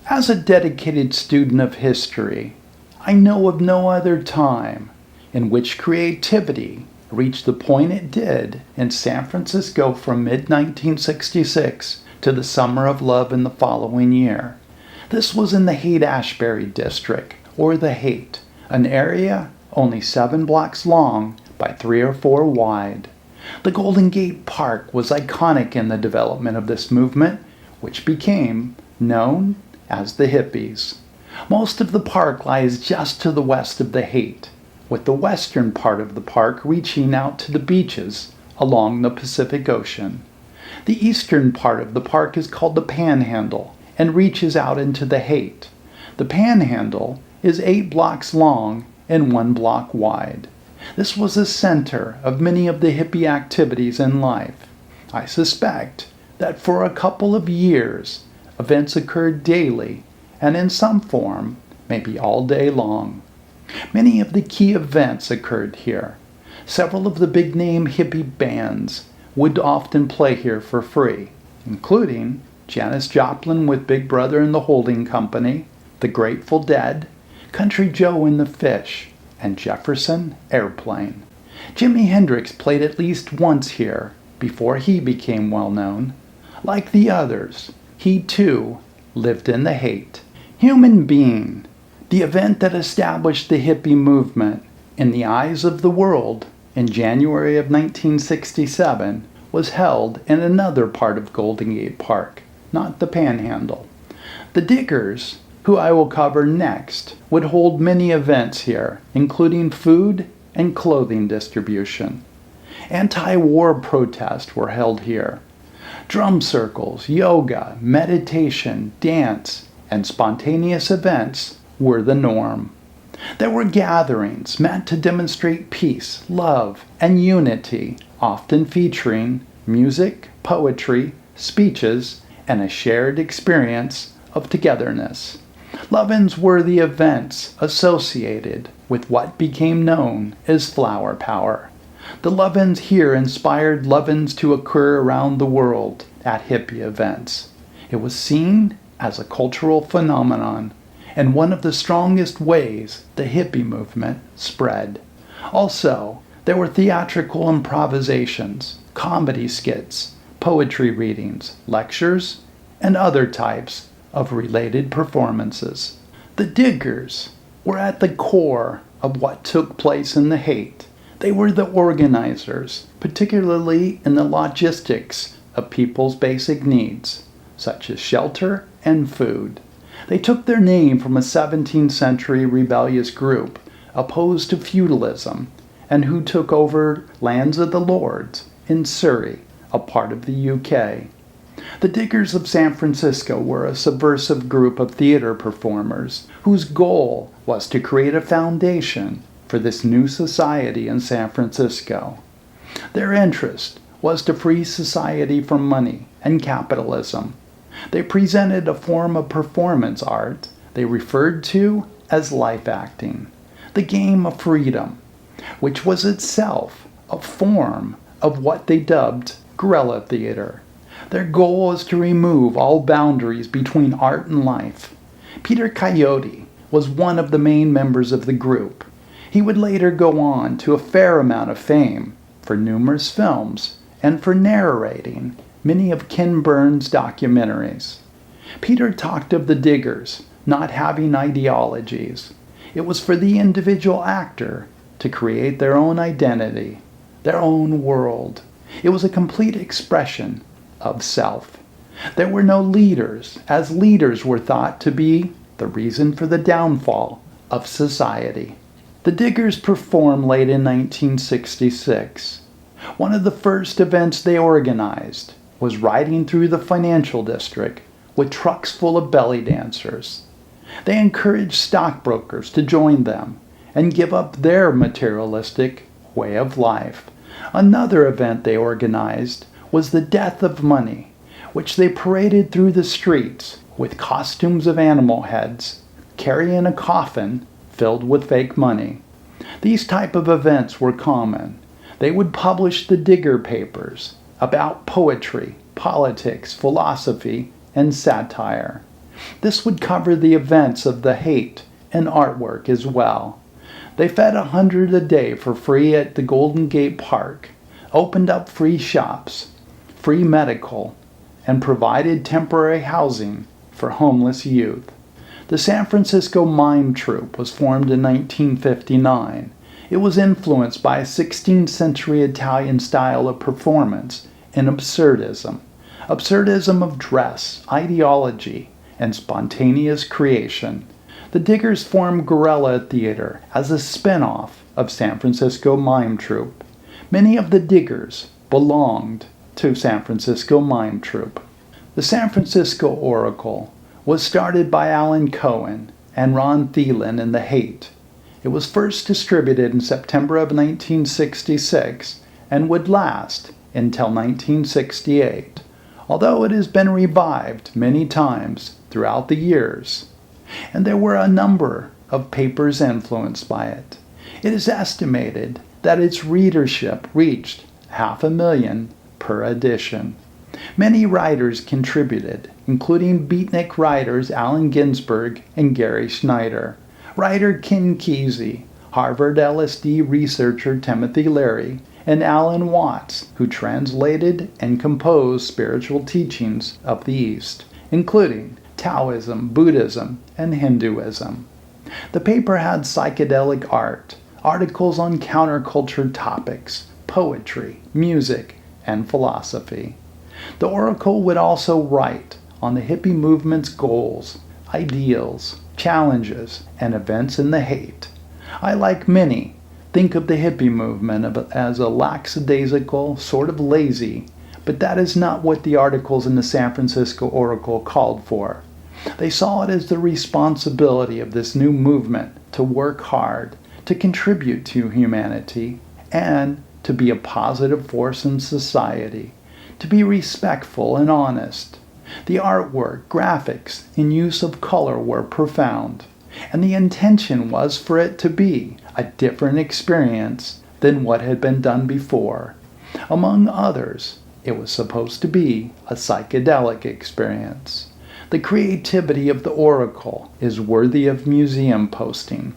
As a dedicated student of history, I know of no other time in which creativity reached the point it did in San Francisco from mid-1966 to the Summer of Love in the following year. This was in the Haight-Ashbury district, or the Haight, an area only 7 blocks long by 3 or 4 wide. The Golden Gate Park was iconic in the development of this movement, which became known as the Hippies. Most of the park lies just to the west of the Haight, with the western part of the park reaching out to the beaches along the Pacific Ocean. The eastern part of the park is called the Panhandle and reaches out into the Haight. The Panhandle is 8 blocks long and 1 block wide. This was the center of many of the hippie activities in life. I suspect that for a couple of years, events occurred daily and in some form, maybe all day long. Many of the key events occurred here. Several of the big-name hippie bands would often play here for free, including Janice Joplin with Big Brother and the Holding Company, The Grateful Dead, Country Joe and the Fish, and Jefferson Airplane. Jimi Hendrix played at least once here before he became well known. Like the others, he too lived in the Haight. Human Being, the event that established the hippie movement in the eyes of the world in January of 1967, was held in another part of Golden Gate Park, not the Panhandle. The Diggers, who I will cover next, would hold many events here, including food and clothing distribution. Anti-war protests were held here. Drum circles, yoga, meditation, dance, and spontaneous events were the norm. There were gatherings meant to demonstrate peace, love, and unity, often featuring music, poetry, speeches, and a shared experience of togetherness. Love-ins were the events associated with what became known as flower power. The love-ins here inspired love-ins to occur around the world at hippie events. It was seen as a cultural phenomenon and one of the strongest ways the hippie movement spread. Also, there were theatrical improvisations, comedy skits, poetry readings, lectures, and other types of related performances. The Diggers were at the core of what took place in the Haight. They were the organizers, particularly in the logistics of people's basic needs, such as shelter and food. They took their name from a 17th century rebellious group opposed to feudalism and who took over lands of the lords in Surrey, a part of the UK. The Diggers of San Francisco were a subversive group of theater performers whose goal was to create a foundation for this new society in San Francisco. Their interest was to free society from money and capitalism. They presented a form of performance art they referred to as life acting, the game of freedom, which was itself a form of what they dubbed guerrilla theater. Their goal was to remove all boundaries between art and life. Peter Coyote was one of the main members of the group. He would later go on to a fair amount of fame for numerous films and for narrating many of Ken Burns' documentaries. Peter talked of the Diggers not having ideologies. It was for the individual actor to create their own identity, their own world. It was a complete expression of self. There were no leaders, as leaders were thought to be the reason for the downfall of society. The Diggers performed late in 1966. One of the first events they organized was riding through the financial district with trucks full of belly dancers. They encouraged stockbrokers to join them and give up their materialistic way of life. Another event they organized was the Death of Money, which they paraded through the streets with costumes of animal heads, carrying a coffin filled with fake money. These type of events were common. They would publish the Digger papers about poetry, politics, philosophy, and satire. This would cover the events of the Haight and artwork as well. They fed 100 a day for free at the Golden Gate Park, opened up free shops, free medical, and provided temporary housing for homeless youth. The San Francisco Mime Troupe was formed in 1959. It was influenced by a 16th century Italian style of performance and absurdism. Absurdism of dress, ideology, and spontaneous creation. The Diggers formed guerrilla theater as a spin-off of San Francisco Mime Troupe. Many of the Diggers belonged to San Francisco Mime Troupe. The San Francisco Oracle was started by Alan Cohen and Ron Thielen in the Haight. It was first distributed in September of 1966 and would last until 1968, although it has been revived many times throughout the years. And there were a number of papers influenced by it. It is estimated that its readership reached 500,000 per edition. Many writers contributed, including beatnik writers Allen Ginsberg and Gary Schneider, writer Ken Kesey, Harvard LSD researcher Timothy Leary, and Alan Watts, who translated and composed spiritual teachings of the East, including Taoism, Buddhism, and Hinduism. The paper had psychedelic art, articles on counterculture topics, poetry, music, and philosophy. The Oracle would also write on the hippie movement's goals, ideals, challenges, and events in the Haight. I, like many, think of the hippie movement as a lackadaisical, sort of lazy, but that is not what the articles in the San Francisco Oracle called for. They saw it as the responsibility of this new movement to work hard, to contribute to humanity, and to be a positive force in society, to be respectful and honest. The artwork, graphics, and use of color were profound, and the intention was for it to be a different experience than what had been done before. Among others, it was supposed to be a psychedelic experience. The creativity of the Oracle is worthy of museum posting.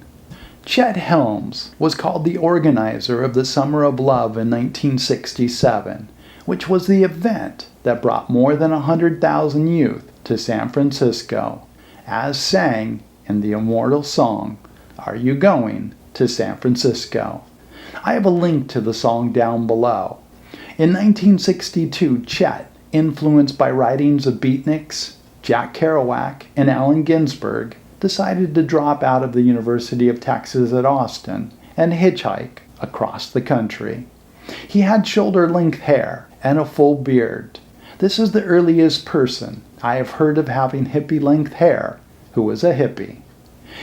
Chet Helms was called the organizer of the Summer of Love in 1967, which was the event that brought more than 100,000 youth to San Francisco, as sang in the immortal song, "Are You Going to San Francisco?" I have a link to the song down below. In 1962, Chet, influenced by writings of beatniks, Jack Kerouac, and Allen Ginsberg, decided to drop out of the University of Texas at Austin and hitchhike across the country. He had shoulder-length hair and a full beard. This is the earliest person I have heard of having hippie-length hair who was a hippie.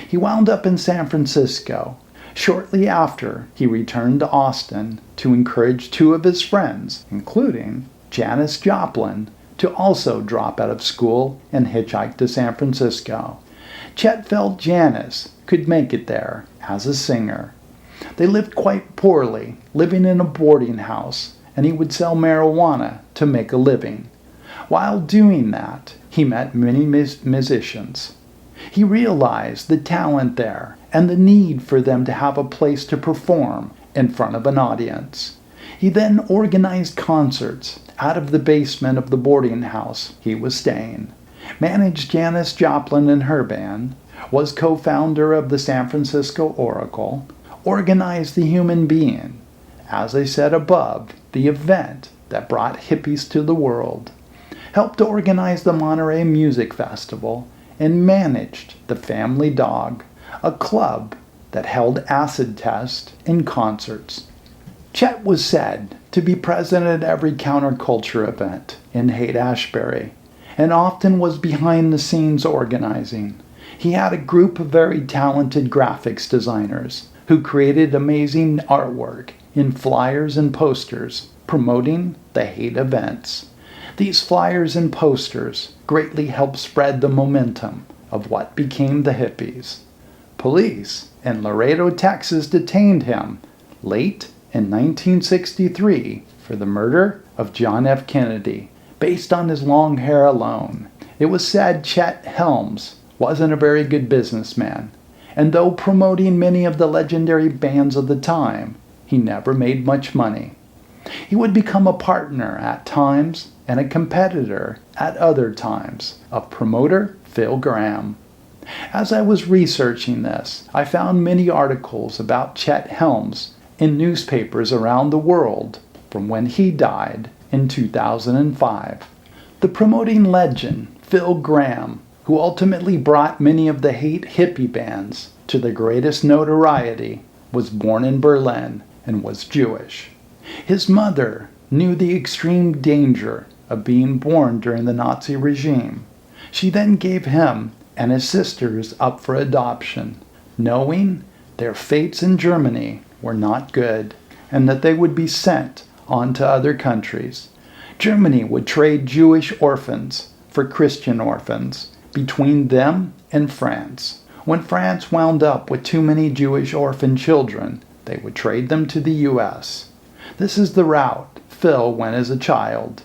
He wound up in San Francisco. Shortly after, he returned to Austin to encourage two of his friends, including Janice Joplin, to also drop out of school and hitchhike to San Francisco. Chet felt Janice could make it there as a singer. They lived quite poorly, living in a boarding house, and he would sell marijuana to make a living. While doing that, he met many musicians. He realized the talent there and the need for them to have a place to perform in front of an audience. He then organized concerts out of the basement of the boarding house he was staying, managed Janice Joplin and her band, was co-founder of the San Francisco Oracle, organized the Human Being, as I said above, the event that brought hippies to the world, helped to organize the Monterey Music Festival, and managed the Family Dog, a club that held acid tests and concerts. Chet was said to be present at every counterculture event in Haight-Ashbury, and often was behind the scenes organizing. He had a group of very talented graphics designers who created amazing artwork in flyers and posters promoting the Haight events. These flyers and posters greatly helped spread the momentum of what became the hippies. Police in Laredo, Texas detained him late in 1963 for the murder of John F. Kennedy, based on his long hair alone. It was said Chet Helms wasn't a very good businessman, and though promoting many of the legendary bands of the time, he never made much money. He would become a partner at times and a competitor at other times of promoter Phil Graham. As I was researching this, I found many articles about Chet Helms in newspapers around the world from when he died in 2005. The promoting legend, Phil Graham, who ultimately brought many of the Haight hippie bands to the greatest notoriety, was born in Berlin and was Jewish. His mother knew the extreme danger of being born during the Nazi regime. She then gave him and his sisters up for adoption, knowing their fates in Germany were not good and that they would be sent on to other countries. Germany would trade Jewish orphans for Christian orphans between them and France. When France wound up with too many Jewish orphan children, they would trade them to the U.S. This is the route Phil went as a child.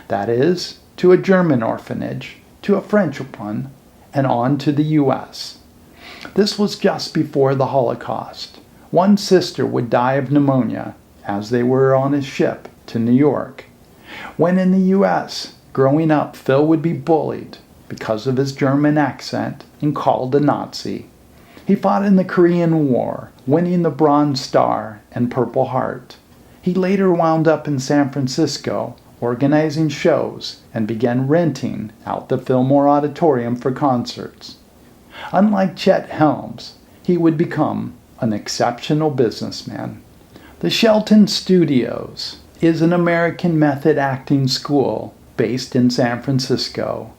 That is, to a German orphanage, to a French one, and on to the U.S. This was just before the Holocaust. One sister would die of pneumonia as they were on a ship to New York. When in the U.S., growing up, Phil would be bullied because of his German accent and called a Nazi. He fought in the Korean War, winning the Bronze Star and Purple Heart. He later wound up in San Francisco, organizing shows, and began renting out the Fillmore Auditorium for concerts. Unlike Chet Helms, he would become an exceptional businessman. The Shelton Studios is an American method acting school based in San Francisco.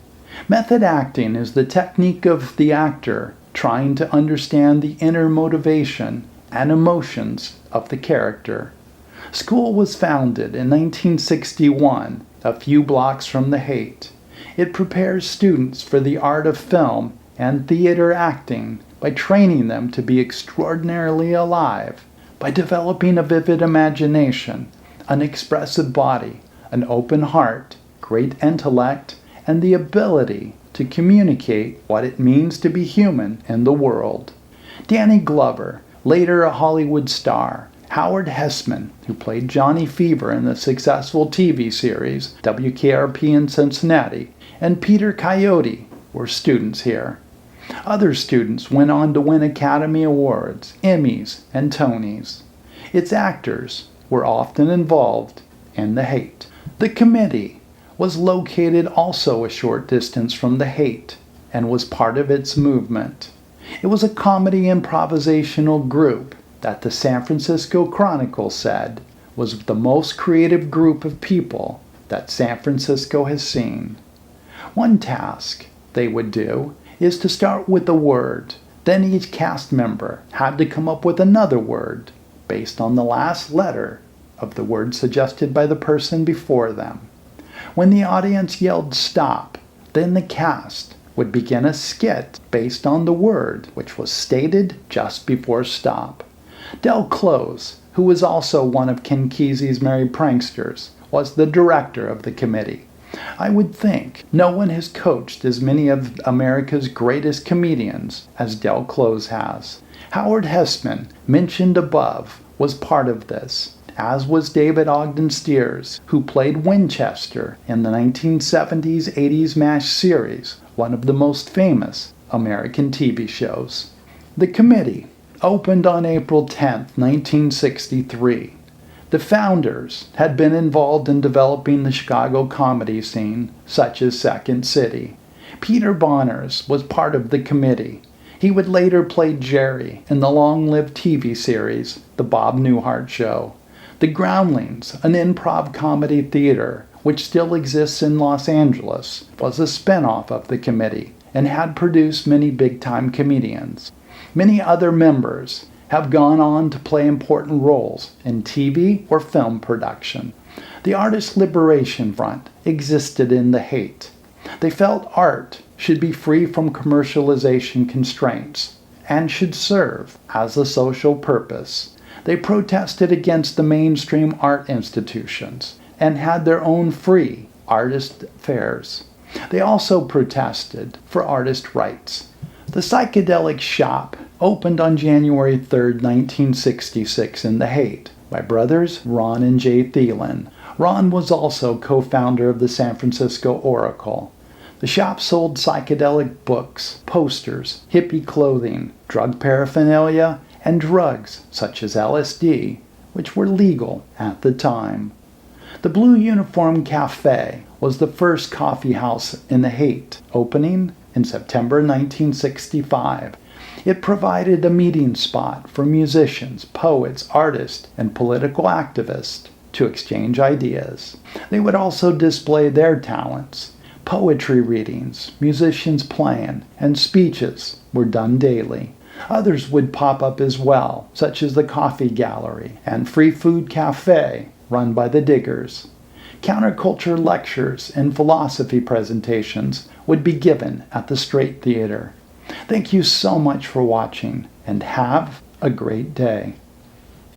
Method acting is the technique of the actor trying to understand the inner motivation and emotions of the character. School was founded in 1961, a few blocks from the Haight. It prepares students for the art of film and theater acting by training them to be extraordinarily alive, by developing a vivid imagination, an expressive body, an open heart, great intellect, and the ability to communicate what it means to be human in the world. Danny Glover, later a Hollywood star, Howard Hessman, who played Johnny Fever in the successful TV series WKRP in Cincinnati, and Peter Coyote were students here. Other students went on to win Academy Awards, Emmys, and Tonys. Its actors were often involved in the Haight. The committee was located also a short distance from the Haight and was part of its movement. It was a comedy improvisational group that the San Francisco Chronicle said was the most creative group of people that San Francisco has seen. One task they would do is to start with a word. Then each cast member had to come up with another word based on the last letter of the word suggested by the person before them. When the audience yelled stop, then the cast would begin a skit based on the word which was stated just before stop. Del Close, who was also one of Ken Kesey's Merry Pranksters, was the director of the committee. I would think no one has coached as many of America's greatest comedians as Del Close has. Howard Hessman, mentioned above, was part of this, as was David Ogden Stiers, who played Winchester in the 1970s-80s MASH series, one of the most famous American TV shows. The committee opened on April 10, 1963. The founders had been involved in developing the Chicago comedy scene, such as Second City. Peter Bonners was part of the committee. He would later play Jerry in the long-lived TV series, The Bob Newhart Show. The Groundlings, an improv comedy theater which still exists in Los Angeles, was a spin-off of the committee and had produced many big-time comedians. Many other members have gone on to play important roles in TV or film production. The Artist Liberation Front existed in the Haight. They felt art should be free from commercialization constraints and should serve as a social purpose. They protested against the mainstream art institutions and had their own free artist fairs. They also protested for artist rights. The Psychedelic Shop opened on January 3, 1966 in the Haight by brothers Ron and Jay Thielen. Ron was also co-founder of the San Francisco Oracle. The shop sold psychedelic books, posters, hippie clothing, drug paraphernalia, and drugs such as LSD, which were legal at the time. The Blue Uniform Cafe was the first coffee house in the Haight, opening in September 1965. It provided a meeting spot for musicians, poets, artists, and political activists to exchange ideas. They would also display their talents. Poetry readings, musicians playing, and speeches were done daily. Others would pop up as well, such as the Coffee Gallery and Free Food Cafe, run by the Diggers. Counterculture lectures and philosophy presentations would be given at the Straight Theater. Thank you so much for watching, and have a great day.